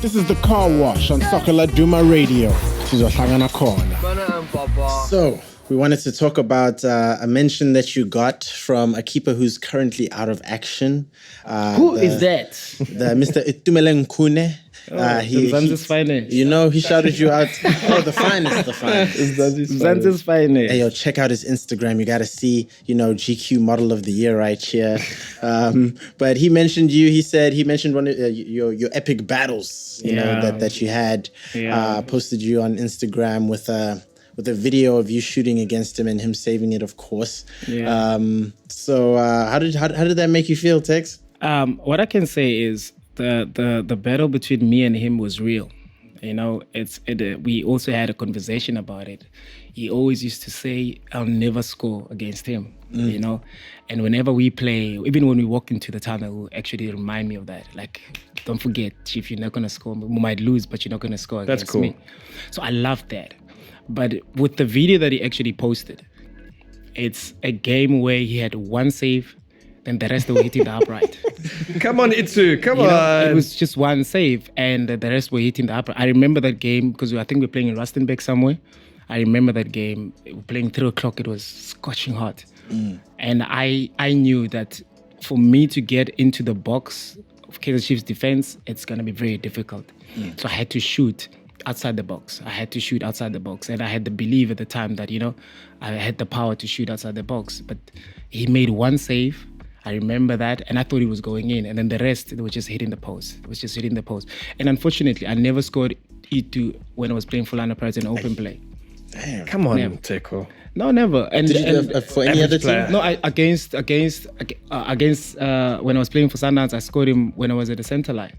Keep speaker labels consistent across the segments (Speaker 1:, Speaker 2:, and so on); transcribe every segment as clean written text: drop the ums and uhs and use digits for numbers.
Speaker 1: This is the Carwash on Soccer Laduma Radio. So, we wanted to talk about a mention that you got from a keeper who's currently out of action.
Speaker 2: Who is that?
Speaker 1: The Mr. Itumeleng Khune.
Speaker 2: Zanzi's finest.
Speaker 1: You know, he shouted you out. Oh, the finest.
Speaker 2: Zanzi's finest.
Speaker 1: Hey, yo, check out his Instagram. You got to see, GQ Model of the Year right here. But he mentioned you. He mentioned one of your epic battles, that you had. Posted you on Instagram with a video of you shooting against him and him saving it, of course. So how did that make you feel, Tex?
Speaker 2: What I can say is the battle between me and him was real. We also had a conversation about it. He always used to say, "I'll never score against him." And whenever we play, even when we walk into the tunnel, it will actually remind me of that. Like, don't forget, Chief, you're not gonna score. We might lose, but you're not gonna score against me. So I love that. But with the video that he actually posted, it's a game where he had one save, then the rest were hitting the upright.
Speaker 3: Come on, Itu, come on.
Speaker 2: It was just one save, and the rest were hitting the upright. I remember that game because I think we were playing in Rustenburg somewhere. I remember that game. We were playing 3 o'clock. It was scorching hot. And I knew that for me to get into the box of Kaizer Chiefs defense, it's going to be very difficult. So I had to shoot outside the box. And I had the belief at the time that, I had the power to shoot outside the box. But he made one save. I remember that, and I thought he was going in. And then the rest, it was just hitting the post. And unfortunately, I never scored E2 when I was playing for Orlando Pirates in open play.
Speaker 3: Damn. Come on, Teko.
Speaker 2: No, never. And
Speaker 1: did you for any other team?
Speaker 2: No, against when I was playing for Sundowns, I scored him when I was at the center line.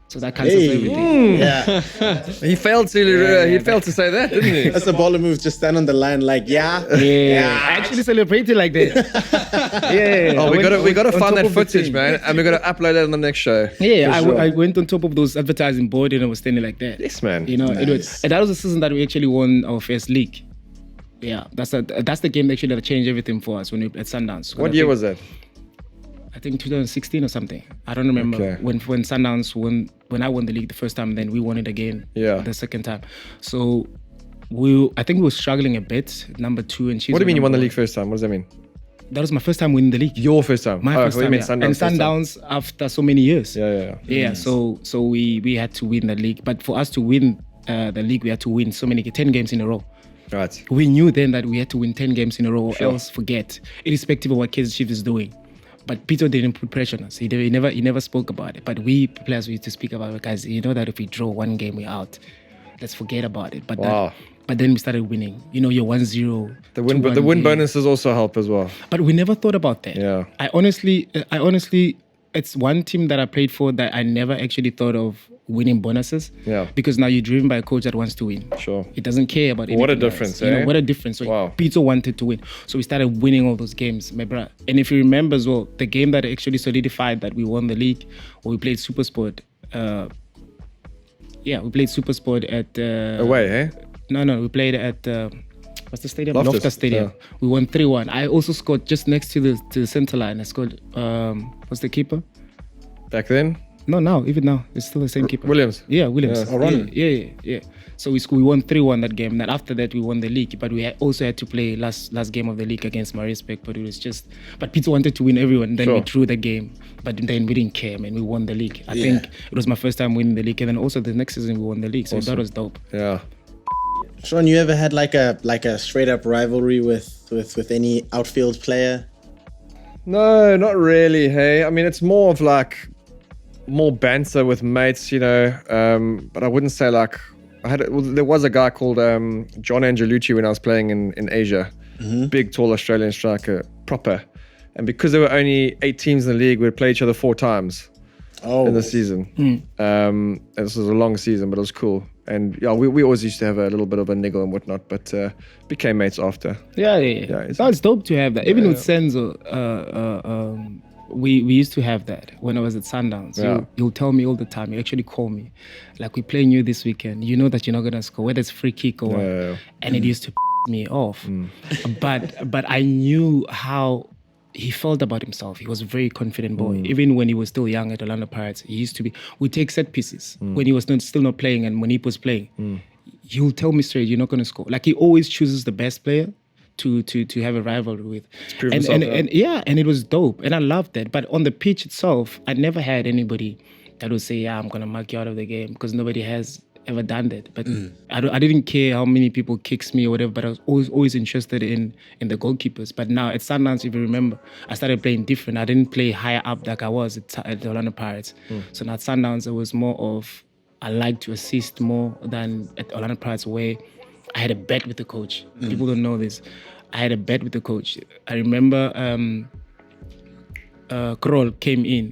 Speaker 2: So that cancels everything.
Speaker 1: Yeah.
Speaker 3: He failed to say that, didn't he?
Speaker 1: That's a baller move. Just stand on the line like,
Speaker 2: I actually celebrated like that.
Speaker 3: Oh, we got to find that footage, man, and we got to upload it on the next show.
Speaker 2: I went on top of those advertising board and I was standing like that.
Speaker 3: Yes, man.
Speaker 2: Nice. And that was the season that we actually won our first league. Yeah, that's the game actually that changed everything for us when we at Sundowns.
Speaker 3: What year was that?
Speaker 2: I think 2016 or something. I don't remember when Sundowns won. When I won the league the first time, then we won it again the second time. So I think we were struggling a bit, number 2 and Chiefs.
Speaker 3: What do you mean you won the league first time? What does that mean?
Speaker 2: That was my first time winning the league.
Speaker 3: Your first time?
Speaker 2: My first time,
Speaker 3: Sundowns
Speaker 2: and Sundowns after so many years.
Speaker 3: Yeah.
Speaker 2: So we had to win the league. But for us to win the league, we had to win 10 games in a row.
Speaker 3: Right.
Speaker 2: We knew then that we had to win 10 games in a row or else forget, irrespective of what Kaizer Chiefs is doing. But Peter didn't put pressure on us. He never spoke about it. But we players, we used to speak about it because that if we draw one game, we're out. Let's forget about it. But then we started winning. You're 1-0.
Speaker 3: The win bonuses also help as well.
Speaker 2: But we never thought about that.
Speaker 3: Yeah.
Speaker 2: I honestly, it's one team that I played for that I never actually thought of winning bonuses.
Speaker 3: Yeah.
Speaker 2: Because now you're driven by a coach that wants to win.
Speaker 3: Sure.
Speaker 2: He doesn't care about anything.
Speaker 3: What a difference,
Speaker 2: else. What a difference. So Peter wanted to win. So we started winning all those games, my brother. And if you remember as well, the game that actually solidified that we won the league, or we played Supersport. We played Supersport at...
Speaker 3: away, eh?
Speaker 2: No, we played at... what's the stadium?
Speaker 3: Loftus
Speaker 2: Stadium.
Speaker 3: Yeah.
Speaker 2: We won 3-1. I also scored just next to the center line. I scored... what's the keeper?
Speaker 3: Back then?
Speaker 2: No, now. Even now. It's still the same keeper.
Speaker 3: Williams?
Speaker 2: Yeah, Williams.
Speaker 3: Yeah.
Speaker 2: Yeah. So we won 3-1 that game. Then after that, we won the league. But we also had to play last game of the league against Maritzburg. But it was just... But Peter wanted to win everyone. Then we drew the game. But then we didn't care, man. We won the league. I think it was my first time winning the league. And then also the next season, we won the league. So that was dope.
Speaker 3: Yeah.
Speaker 1: Sean, you ever had like a straight up rivalry with any outfield player?
Speaker 3: No, not really. Hey, I mean, it's more of like more banter with mates, but I wouldn't say like there was a guy called John Angelucci when I was playing in Asia. Big, tall Australian striker, proper. And because there were only 8 teams in the league, we'd play each other 4 times in the season. And this was a long season, but it was cool. And we always used to have a little bit of a niggle and whatnot, but became mates after.
Speaker 2: Yeah. It's dope to have that. Even with Senzo, we used to have that when I was at Sundowns. You'll tell me all the time. You actually call me, like, we're playing you this weekend. You know that you're not gonna score, whether it's free kick or what. And it used to me off. But I knew how he felt about himself. He was a very confident boy. Even when he was still young at Orlando Pirates, he used to be. We take set pieces when he was still not playing, and when he was playing, he will tell me straight, "You're not going to score." Like he always chooses the best player to have a rivalry with. And it was dope, and I loved that. But on the pitch itself, I never had anybody that would say, "Yeah, I'm going to mark you out of the game," because nobody has ever done that. But I didn't care how many people kicks me or whatever, but I was always interested in the goalkeepers. But now at Sundowns, if you remember, I started playing different. I didn't play higher up like I was at the Orlando Pirates. So now at Sundowns, it was more of, I like to assist more than at Orlando Pirates, where I had a bet with the coach. People don't know this. I had a bet with the coach. I remember Krol came in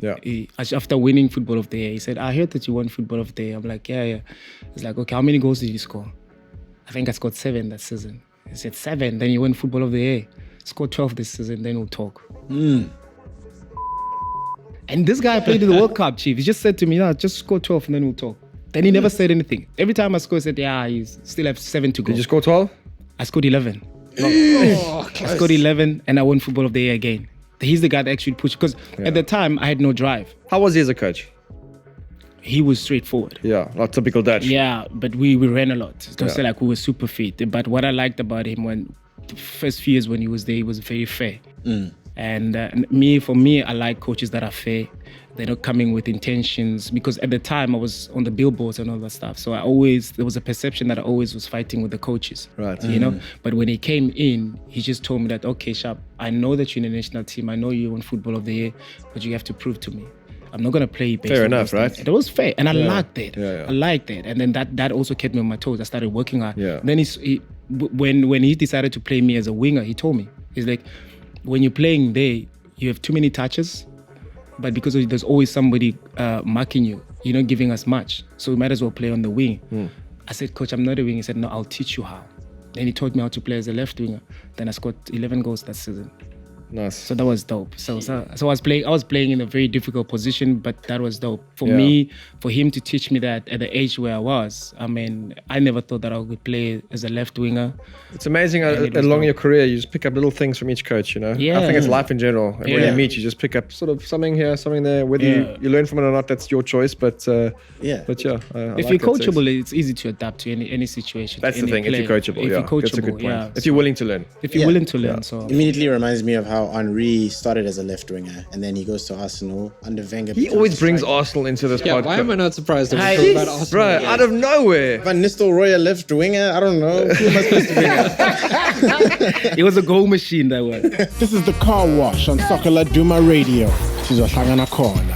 Speaker 2: after winning Football of the Year. He said, "I heard that you won Football of the Year." I'm like, yeah. He's like, "Okay, how many goals did you score?" I think I scored 7 that season. He said, 7? Then you won Football of the Year. Scored 12 this season, then we'll talk. And this guy played in the World Cup, Chief. He just said to me, "No, just score 12 and then we'll talk." Then he never said anything. Every time I scored, he said, "Yeah, you still have 7 to go."
Speaker 3: Did you score 12?
Speaker 2: I scored 11. I scored 11 and I won Football of the Year again. He's the guy that actually pushed, because at the time I had no drive.
Speaker 3: How was he as a coach?
Speaker 2: He was straightforward.
Speaker 3: Yeah, like typical Dutch.
Speaker 2: Yeah, but we ran a lot. Don't say like we were super fit. But what I liked about him, when the first few years when he was there, he was very fair. And for me, I like coaches that are fair. They're not coming with intentions, because at the time I was on the billboards and all that stuff. So there was a perception that I always was fighting with the coaches.
Speaker 3: Right.
Speaker 2: You know? But when he came in, he just told me that, "Okay, Sharp, I know that you're in the national team. I know you won Football of the Year, but you have to prove to me. I'm not going to play based
Speaker 3: fair
Speaker 2: on
Speaker 3: enough, right?
Speaker 2: And it was fair. And I liked that.
Speaker 3: Yeah.
Speaker 2: I liked that. And then that also kept me on my toes. I started working hard.
Speaker 3: Yeah.
Speaker 2: Then when he decided to play me as a winger, he told me, he's like, "When you're playing there, you have too many touches, but because there's always somebody marking you, you're not giving us much. So we might as well play on the wing." I said, "Coach, I'm not a winger." He said, "No, I'll teach you how." Then he taught me how to play as a left winger. Then I scored 11 goals that season.
Speaker 3: Nice.
Speaker 2: So that was dope. So I was playing in a very difficult position, but that was dope. For me, for him to teach me that at the age where I was, I mean, I never thought that I would play as a left winger.
Speaker 3: It's amazing along your career, you just pick up little things from each coach, you know?
Speaker 2: Yeah.
Speaker 3: I think it's life in general. And when you meet, you just pick up sort of something here, something there. Whether you learn from it or not, that's your choice. But I
Speaker 2: if
Speaker 3: like
Speaker 2: you're coachable, it's easy to adapt to any situation.
Speaker 3: That's the thing, if you're coachable.
Speaker 2: If you're coachable,
Speaker 3: that's a good point. If you're willing to learn.
Speaker 2: If you're willing to learn. So
Speaker 1: immediately reminds me of how Henry started as a left winger and then he goes to Arsenal under Wenger.
Speaker 3: He always brings Arsenal into this podcast.
Speaker 4: Why am I not surprised that we talk about Arsenal?
Speaker 3: Bro, out of nowhere.
Speaker 1: Van Nistelrooy a left winger? I don't know. Who am I supposed to bring?
Speaker 2: It was a goal machine, that one.
Speaker 5: This is the Car Wash on Soccer Laduma Radio. This is Ohlangana Corner.